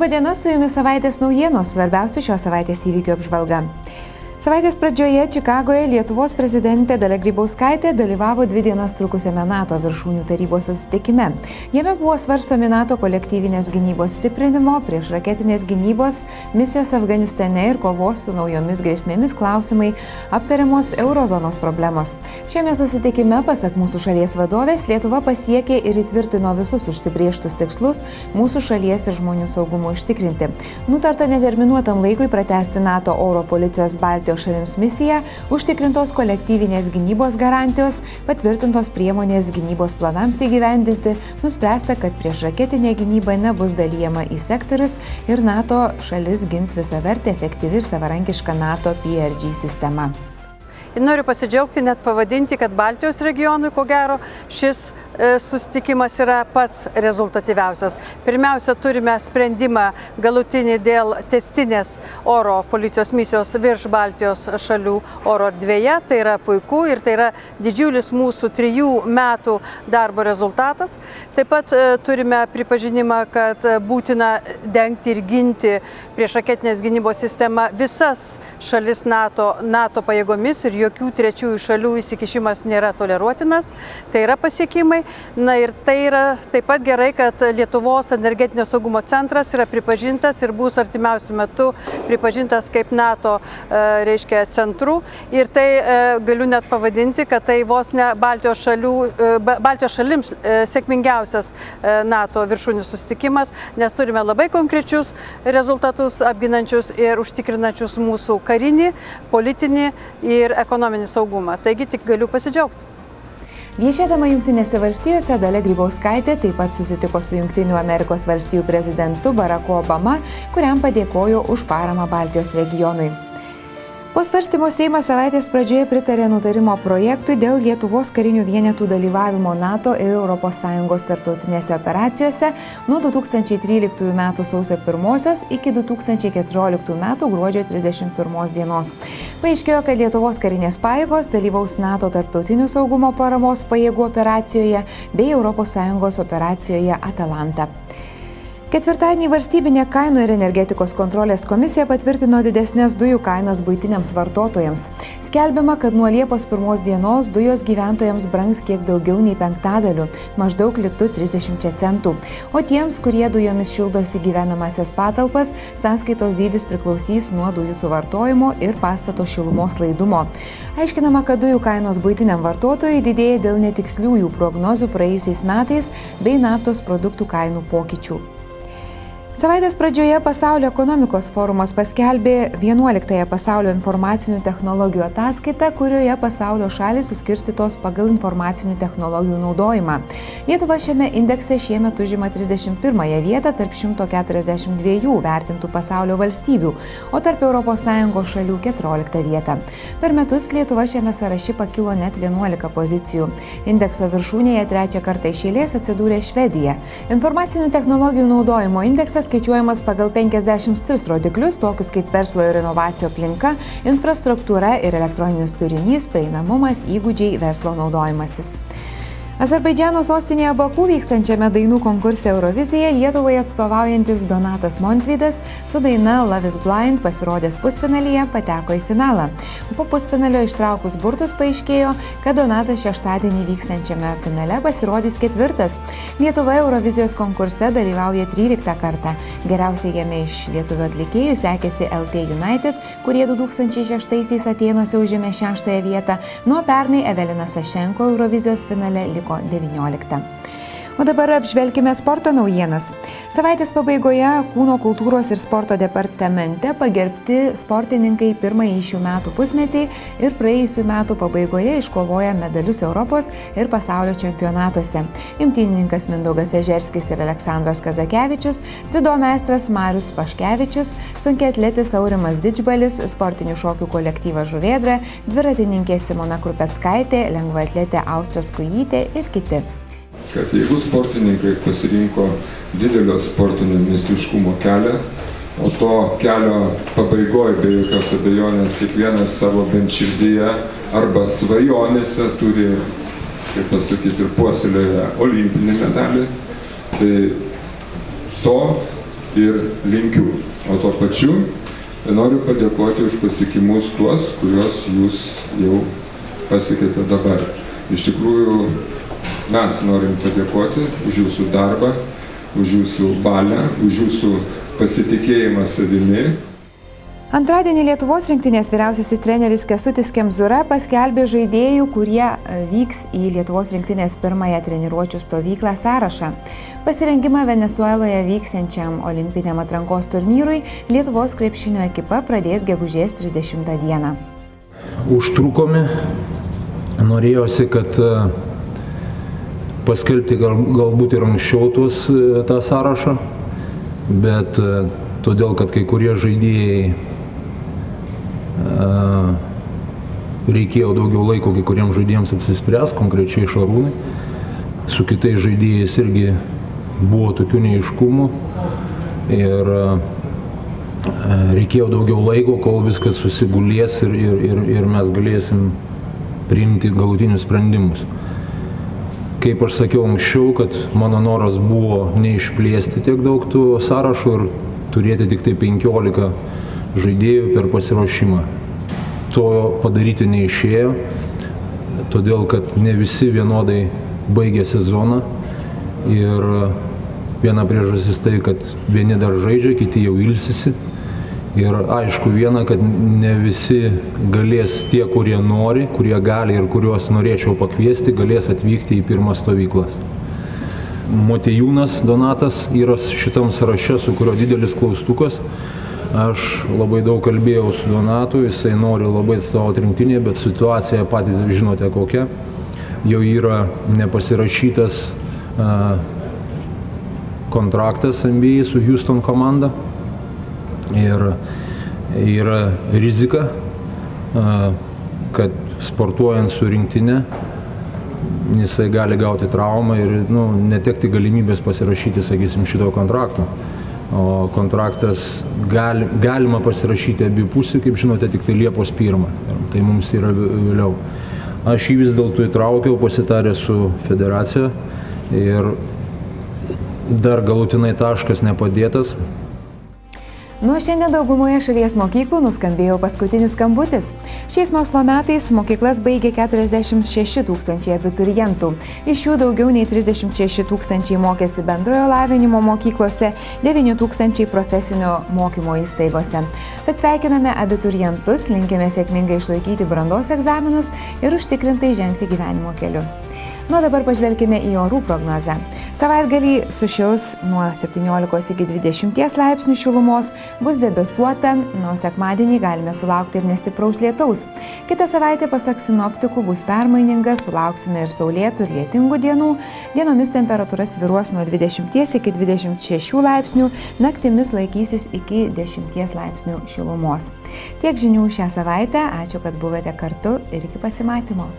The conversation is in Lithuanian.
Labadiena, su jumis savaitės naujienos, svarbiausių šios savaitės įvykių apžvalga. Savaitės pradžioje Čikagoje Lietuvos prezidentė Dalia Grybauskaitė dalyvavo 2 dienas trukusiame NATO viršūnių tarybos susitikime. Jame buvo svarstomi NATO kolektyvinės gynybos stiprinimo, priešraketinės gynybos, misijos Afganistane ir kovos su naujomis grėsmėmis klausimai, aptariamos eurozonos problemos. Šiame susitikime, pasak mūsų šalies vadovės, Lietuva pasiekė ir įtvirtino visus užsibrėžtus tikslus mūsų šalies ir žmonių saugumų užtikrinti. Nutarta neterminuotam laikui pratęsti NATO oro policijos Baltijos šalims misiją, užtikrintos kolektyvinės gynybos garantijos, patvirtintos priemonės gynybos planams įgyvendinti, nuspręsta, kad priešraketinė gynyba nebus dalijama į sektorius ir NATO šalis gins visavertę, efektyvi ir savarankišką NATO PRG sistemą. Ir noriu pasidžiaugti, net pavadinti, kad Baltijos regionui, ko gero, šis susitikimas yra pats rezultatyviausias. Pirmiausia, turime sprendimą galutinį dėl testinės oro policijos misijos virš Baltijos šalių oro erdvėje. Tai yra puiku ir tai yra didžiulis mūsų 3 metų darbo rezultatas. Taip pat turime pripažinimą, kad būtina dengti ir ginti priešraketinės gynybos sistemą visas šalis NATO pajėgomis ir jokių trečiųjų šalių įsikišimas nėra toleruotinas. Tai yra pasiekimai. Na ir tai yra taip pat gerai, kad Lietuvos energetinio saugumo centras yra pripažintas ir bus artimiausių metų pripažintas kaip NATO centru. Ir tai galiu net pavadinti, kad tai vos ne Baltijos šalims sėkmingiausias NATO viršūnių susitikimas, nes turime labai konkrečius rezultatus apginančius ir užtikrinančius mūsų karinį, politinį ir ekonominį saugumą. Taigi tik galiu pasidžiaugti. Viešėdama Jungtinėse valstijose Dalia Grybauskaitė taip pat susitiko su Jungtinių Amerikos valstijų prezidentu Baracku Obama, kuriam padėkojo už paramą Baltijos regionui. Po svarstymo Seimas savaitės pradžioje pritarė nutarimo projektui dėl Lietuvos karinių vienetų dalyvavimo NATO ir ES tarptautinėse operacijose nuo 2013 m. sausio 1 iki 2014 m. gruodžio 31 dienos. Paaiškėjo, kad Lietuvos karinės pajėgos dalyvaus NATO tarptautinių saugumo paramos pajėgų operacijoje bei ES operacijoje Atalanta. Ketvirtadienį valstybinė kainų ir energetikos kontrolės komisija patvirtino didesnės dujų kainas buitiniams vartotojams. Skelbiama, kad nuo Liepos 1 dienos dujos gyventojams brangs kiek daugiau nei 5%, maždaug litu 30 centų. O tiems, kurie dujomis šildosi gyvenamasias patalpas, sąskaitos dydis priklausys nuo dujų suvartojimo ir pastato šilumos laidumo. Aiškinama, kad dujų kainos buitiniam vartotojui didėja dėl netiksliųjų prognozių praėjusiais metais bei naftos produktų kainų pokyčių. Savaitės pradžioje Pasaulio ekonomikos forumas paskelbė 11-ąją pasaulio informacinių technologijų ataskaitą, kurioje pasaulio šalys suskirstytos pagal informacinių technologijų naudojimą. Lietuva šiame indekse šiemet užima 31-ąją vietą tarp 142 vertintų pasaulio valstybių, o tarp ES šalių 14 vietą. Per metus Lietuva šiame sąraše pakilo net 11 pozicijų. Indekso viršūnėje 3 kartą iš eilės atsidūrė Švedija. Informacinių technologijų naudojimo indeksas skaičiuojamas pagal 53 rodiklius, tokius kaip verslo ir inovacijų aplinka, infrastruktūra ir elektroninis turinys, prieinamumas, įgūdžiai, verslo naudojimasis. Azerbaidžiano sostinėje Baku vykstančiame dainų konkurse Eurovizija Lietuvai atstovaujantis Donatas Montvydas su daina Love is Blind pasirodęs pusfinalyje pateko į finalą. Po pusfinalio ištraukus burtus paaiškėjo, kad Donatas šeštadienį vykstančiame finale pasirodys 4. Lietuva Eurovizijos konkurse dalyvauja 13 kartą. Geriausiai jame iš lietuvių atlikėjų sekėsi LT United, kurie 2006 Atėnuose užėmė 6 vietą, nuo pernai Evelina Sašenko Eurovizijos finale liko 19. O dabar apžvelkime sporto naujienas. Savaitės pabaigoje Kūno kultūros ir sporto departamente pagerbti sportininkai pirmąjį šių metų pusmetį ir praėjusių metų pabaigoje iškovoja medalius Europos ir pasaulio čempionatuose. Imtynininkas Mindaugas Ežerskis ir Aleksandras Kazakevičius, dziudo meistras Marius Paškevičius, sunkiaatletis Aurimas Didžbalis, sportinių šokių kolektyvas Žuvėdra, dviratininkė Simona Krupeckaitė, lengvaatletė Austras Kujytė ir kiti. Kad jeigu sportininkai pasirinko didelio sportinio meistriškumo kelią, o to kelio pabaigoje be jokios abejonės kiekvienas savo bent širdyje arba svajonėse turi, kaip pasakyti, ir puoselėje olimpinį medalį, tai to ir linkiu. O tuo pačiu noriu padėkoti už pasiekimus tuos, kuriuos jūs jau pasiekėte dabar. Iš tikrųjų, mes norim padėkoti už jūsų darbą, už jūsų valią, už jūsų pasitikėjimą savimi. Antradienį Lietuvos rinktinės vyriausiasis treneris Kęstutis Kemzūra paskelbė žaidėjų, kurie vyks į Lietuvos rinktinės pirmąją treniruočių stovyklą sąrašą. Pasirengimą Venesueloje vyksiančiam olimpiniam atrankos turnyrui Lietuvos krepšinio ekipa pradės gegužės 30 dieną. Užtrukome, norėjosi, kad paskelbti galbūt ir anksčiau tą sąrašą, bet todėl, kad kai kurie žaidėjai reikėjo daugiau laiko kai kuriems žaidėjams apsispręs, konkrečiai Šarūnai. Su kitais žaidėjais irgi buvo tokių neaiškumų ir reikėjo daugiau laiko, kol viskas susigulės ir mes galėsim priimti galutinius sprendimus. Kaip aš sakiau anksčiau, kad mano noras buvo neišplėsti tiek daug tų sąrašų ir turėti tik tai 15 žaidėjų per pasiruošimą. To padaryti neišėjo, todėl kad ne visi vienodai baigė sezoną ir viena priežastis tai, kad vieni dar žaidžia, kiti jau ilsisi. Ir aišku viena, kad ne visi galės tie, kurie nori, kurie gali ir kuriuos norėčiau pakviesti, galės atvykti į pirmas stovyklas. Motiejūnas Donatas yra šitam sąraše, su kurio didelis klaustukas. Aš labai daug kalbėjau su Donatu, jisai nori labai atstovauti rinktinėje, bet situacija patys žinote kokia. Jau yra nepasirašytas kontraktas NBA su Houston komanda. Ir yra rizika, kad sportuojant su rinktinė, jisai gali gauti traumą ir netekti galimybės pasirašyti, sakysim, šito kontrakto. O kontraktas galima pasirašyti abipusių, kaip žinote, tik tai Liepos 1. Tai mums yra vėliau. Aš jį vis dėlto įtraukiau, pasitarę su federacija ir dar galutinai taškas nepadėtas. Nuo šiandien daugumoje šalies mokyklų nuskambėjo paskutinis skambutis. Šiais mokslo metais mokyklas baigė 46 000 abiturientų. Iš jų daugiau nei 36 000 mokėsi bendrojo lavinimo mokyklose, 9 000 profesinio mokymo įstaigose. Tad sveikiname abiturientus, linkime sėkmingai išlaikyti brandos egzaminus ir užtikrintai žengti gyvenimo keliu. Nuo dabar pažvelkime į orų prognozę. Savaitgalį sušils nuo 17 iki 20 laipsnių šilumos, bus debesuota, nuo sekmadienį galime sulaukti ir nestipraus lietaus. Kitą savaitę, pasak sinoptikų, bus permaininga, sulauksime ir saulėtų, ir lietingų dienų. Dienomis temperatūra svyruos nuo 20 iki 26 laipsnių, naktimis laikysis iki 10 laipsnių šilumos. Tiek žinių šią savaitę, ačiū, kad buvote kartu ir iki pasimatymo.